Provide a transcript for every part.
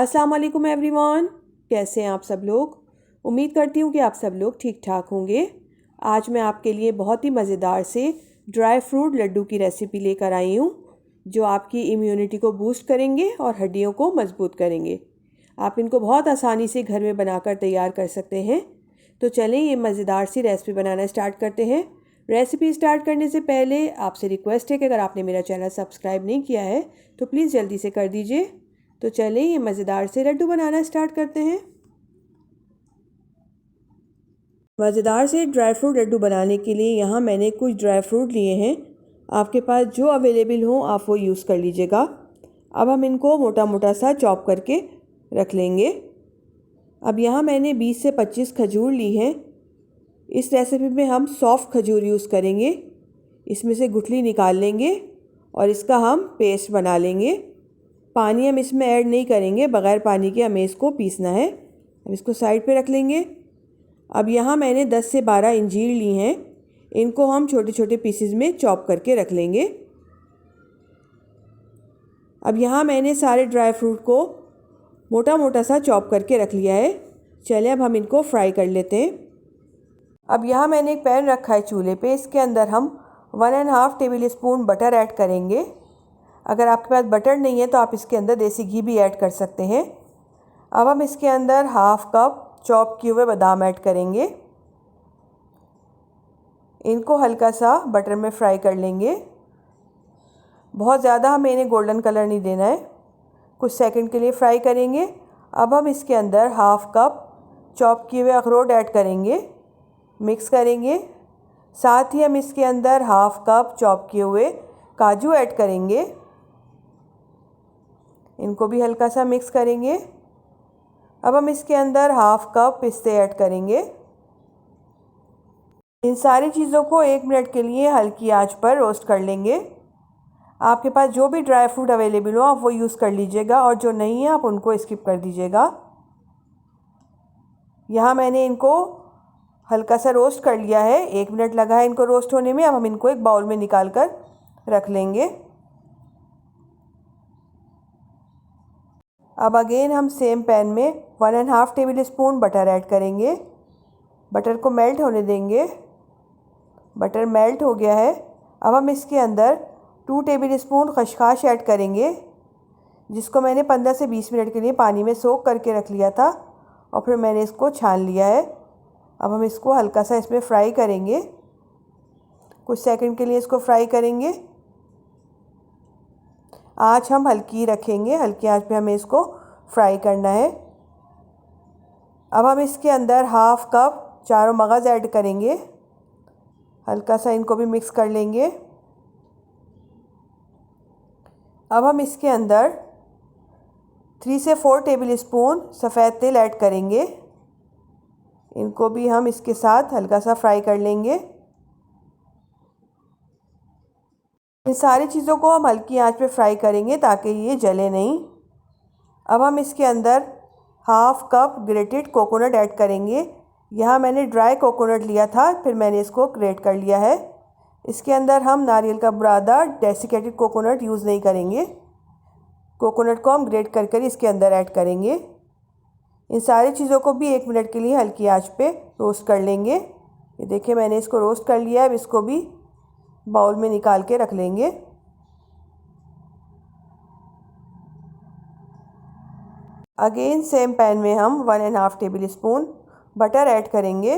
अस्सलाम वालेकुम एवरीवन, कैसे हैं आप सब लोग। उम्मीद करती हूँ कि आप सब लोग ठीक ठाक होंगे। आज मैं आपके लिए बहुत ही मज़ेदार से ड्राई फ्रूट लड्डू की रेसिपी लेकर आई हूँ जो आपकी इम्यूनिटी को बूस्ट करेंगे और हड्डियों को मजबूत करेंगे। आप इनको बहुत आसानी से घर में बनाकर तैयार कर सकते हैं। तो चलें ये मज़ेदार सी रेसिपी बनाना स्टार्ट करते हैं। रेसिपी स्टार्ट करने से पहले आपसे रिक्वेस्ट है कि अगर आपने मेरा चैनल सब्सक्राइब नहीं किया है तो प्लीज़ जल्दी से कर दीजिए। तो चलें ये मज़ेदार से लड्डू बनाना स्टार्ट करते हैं। मज़ेदार से ड्राई फ्रूट लड्डू बनाने के लिए यहाँ मैंने कुछ ड्राई फ्रूट लिए हैं। आपके पास जो अवेलेबल हो आप वो यूज़ कर लीजिएगा। अब हम इनको मोटा मोटा सा चॉप करके रख लेंगे। अब यहाँ मैंने 20 से 25 खजूर ली हैं। इस रेसिपी में हम सॉफ्ट खजूर यूज़ करेंगे। इसमें से गुठली निकाल लेंगे और इसका हम पेस्ट बना लेंगे। पानी हम इसमें ऐड नहीं करेंगे, बग़ैर पानी के हमें इसको पीसना है। अब इसको साइड पे रख लेंगे। अब यहाँ मैंने 10 से 12 अंजीर ली हैं। इनको हम छोटे छोटे पीसेस में चॉप करके रख लेंगे। अब यहाँ मैंने सारे ड्राई फ्रूट को मोटा मोटा सा चॉप करके रख लिया है। चलिए अब हम इनको फ्राई कर लेते हैं। अब यहाँ मैंने एक पैन रखा है चूल्हे पे। इसके अंदर हम 1.5 टेबल स्पून बटर ऐड करेंगे। अगर आपके पास बटर नहीं है तो आप इसके अंदर देसी घी भी ऐड कर सकते हैं। अब हम इसके अंदर हाफ कप चॉप किए हुए बादाम ऐड करेंगे। इनको हल्का सा बटर में फ्राई कर लेंगे। बहुत ज़्यादा हमें इन्हें गोल्डन कलर नहीं देना है, कुछ सेकंड के लिए फ्राई करेंगे। अब हम इसके अंदर हाफ कप चॉप किए हुए अखरोट ऐड करेंगे, मिक्स करेंगे। साथ ही हम इसके अंदर हाफ कप चॉप किए हुए काजू ऐड करेंगे। इनको भी हल्का सा मिक्स करेंगे। अब हम इसके अंदर हाफ कप पिस्ते ऐड करेंगे। इन सारी चीज़ों को 1 मिनट के लिए हल्की आंच पर रोस्ट कर लेंगे। आपके पास जो भी ड्राई फ्रूट अवेलेबल हो आप वो यूज़ कर लीजिएगा और जो नहीं है आप उनको स्किप कर दीजिएगा। यहाँ मैंने इनको हल्का सा रोस्ट कर लिया है, 1 मिनट लगा है इनको रोस्ट होने में। अब हम इनको एक बाउल में निकाल कर रख लेंगे। अब अगेन हम सेम पैन में 1.5 टेबल स्पून बटर ऐड करेंगे। बटर को मेल्ट होने देंगे। बटर मेल्ट हो गया है। अब हम इसके अंदर 2 टेबल स्पून खसखस ऐड करेंगे, जिसको मैंने 15 से 20 मिनट के लिए पानी में सोक करके रख लिया था और फिर मैंने इसको छान लिया है। अब हम इसको हल्का सा इसमें फ्राई करेंगे, कुछ सेकंड के लिए इसको फ्राई करेंगे। आँच हम हल्की रखेंगे, हल्की आँच पे हमें इसको फ्राई करना है। अब हम इसके अंदर हाफ कप चारों मगज़ ऐड करेंगे, हल्का सा इनको भी मिक्स कर लेंगे। अब हम इसके अंदर 3 से 4 टेबल स्पून सफ़ेद तेल ऐड करेंगे। इनको भी हम इसके साथ हल्का सा फ्राई कर लेंगे। इन सारी चीज़ों को हम हल्की आंच पे फ्राई करेंगे ताकि ये जले नहीं। अब हम इसके अंदर half cup grated coconut add करेंगे। यहाँ मैंने ड्राई कोकोनट लिया था, फिर मैंने इसको ग्रेट कर लिया है। इसके अंदर हम नारियल का बुरादा डेसिकेटेड कोकोनट यूज़ नहीं करेंगे। कोकोनट को हम ग्रेट कर कर इसके अंदर ऐड करेंगे। इन सारी चीज़ों को भी 1 मिनट के लिए हल्की आंच पे रोस्ट कर लेंगे। ये देखिए मैंने इसको रोस्ट कर लिया है। अब इसको भी बाउल में निकाल के रख लेंगे। अगेन सेम पैन में हम 1.5 टेबल स्पून बटर ऐड करेंगे।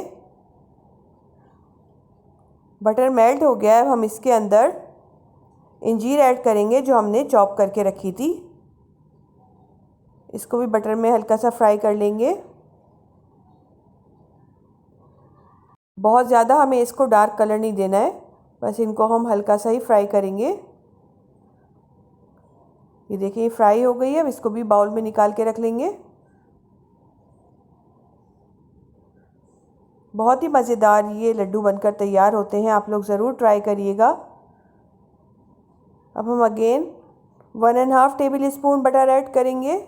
बटर मेल्ट हो गया है। अब हम इसके अंदर अंजीर ऐड करेंगे जो हमने चॉप करके रखी थी। इसको भी बटर में हल्का सा फ्राई कर लेंगे। बहुत ज़्यादा हमें इसको डार्क कलर नहीं देना है, बस इनको हम हल्का सा ही फ्राई करेंगे। ये देखिए फ्राई हो गई है। अब इसको भी बाउल में निकाल के रख लेंगे। बहुत ही मज़ेदार ये लड्डू बनकर तैयार होते हैं, आप लोग ज़रूर ट्राई करिएगा। अब हम again 1.5 table spoon butter add करेंगे।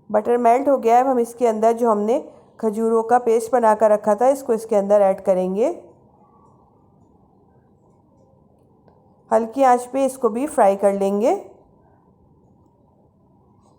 बटर मेल्ट हो गया है। अब हम इसके अंदर जो हमने खजूरों का पेस्ट बना कर रखा था इसको इसके अंदर ऐड करेंगे। हल्की आंच पे इसको भी फ्राई कर लेंगे।